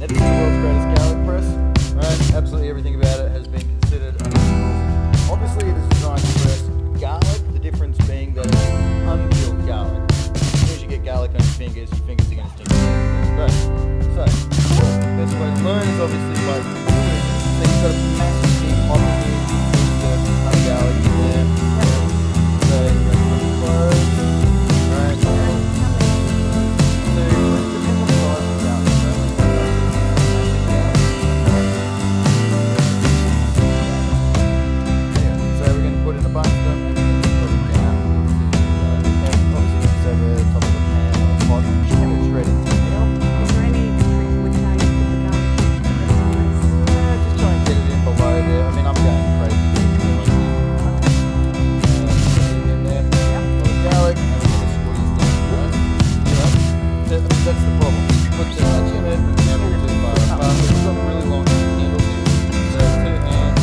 Now, this is the world's greatest garlic press, right? Absolutely everything about it has been considered unpeeled. Obviously, it is designed to press garlic, the difference being that it's unpeeled garlic. As soon as you get garlic on your fingers are going to stink. Right. So, the best way to learn is obviously by doing it. So you've got a massive big hopper here, you can see the ton of garlic in there. So, you're going to put it close. Right. So, it depends on the size of the garlic. So we're going to put in a bunch of them and then put it down into obviously it's over the top of the pan or a pot and it's ready to meal. Is there any trick with how you put the garlic in the size? Just try and get it in below there. I mean, I'm going crazy. Put it in there. Put the garlic and we're going to squeeze down. That's the problem. Put too much in it, it's never too far apart. We've got really long handles here. So 2 hands.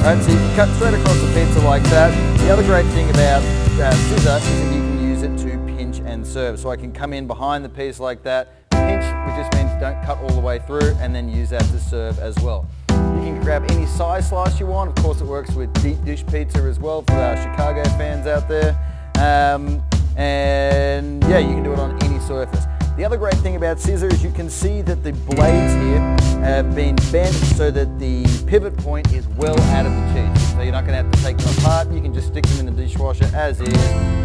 Right, so you can cut straight across the pizza like that. The other great thing about scissor is that you can use it to pinch and serve. So I can come in behind the piece like that, pinch, which just means don't cut all the way through, and then use that to serve as well. You can grab any size slice you want. Of course, it works with deep dish pizza as well for our Chicago fans out there. And yeah, you can do it on any surface. The other great thing about scissor is you can see that the blades here have been bent so that the pivot point is well out of the cheese. So you're not going to have to take them apart. You can just stick them in the dishwasher as is,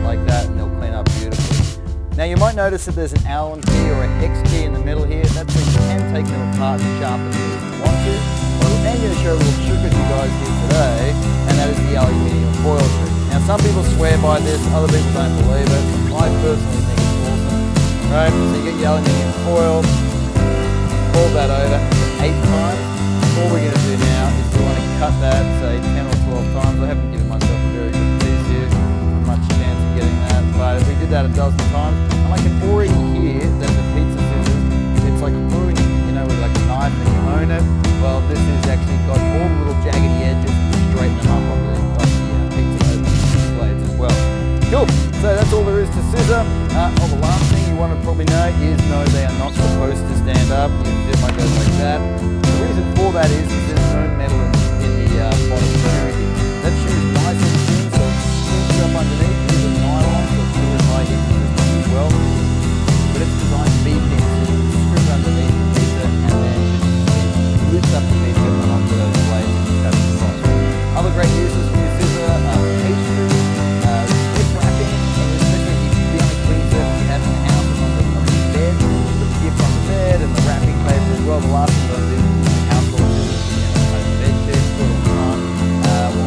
like that, and they'll clean up beautifully. Now you might notice that there's an Allen key or a hex key in the middle here. That's so you can take them apart and sharpen them if you want to. But I'm going to show a little trick with you guys here today, and that is the aluminium foil trick. Now some people swear by this, other people don't believe it. I personally think it's awesome. Right, so you get your aluminium foil, fold that over 8 times. All we're going to do now is we want to cut that, say 10 or 12 times. I haven't given myself a very good piece here, much chance of getting that, but if we did that a dozen times, and I can already hear that the pizza scissors, it's like honing, you know, with like a knife and you hone it. Well, this has actually got all the little jaggedy edges to straighten them up on the pizza blades as well. Cool, so that's all there is to scissor. The last thing you want to probably know is no, they are not supposed to stand up. It might go like that. The reason for that is there's no metal in the bottom shoe here. That shoe is nice and thin, so it scoops up underneath. There's a nylon, so it's really high heat resistance as well. But it's designed to be thin, so you can scoop underneath the pizza and then just lift up the pizza and onto those blades and cut it across. Other great uses for your scissor are pastry, gift wrapping, especially if you be on a clean surface you have in the house and on the bed, put the gift on the bed and the wrapping paper as well. The last thing I'll do is household scissors, the bed sheets, put it on the arm,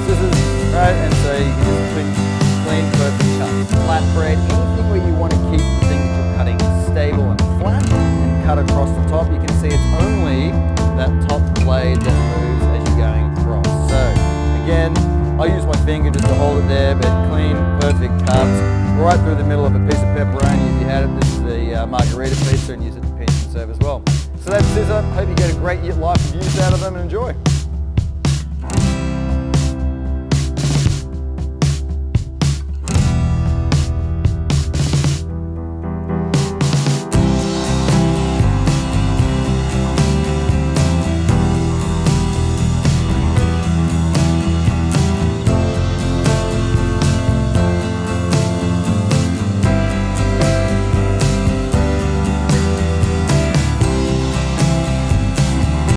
scissors, right? And so you can just clean, perfect cut. Flat bread, anything where you want to keep the things you're cutting stable and flat and cut across the top. You can see it's only that top blade that moves as you're going across. So again, I use my finger just to hold it there, but clean, perfect cuts right through the middle of a piece of pepperoni if you had it. This is the margarita pizza, and use it to pinch and serve as well. So that's scissor. Hope you get a great life of use out of them and enjoy.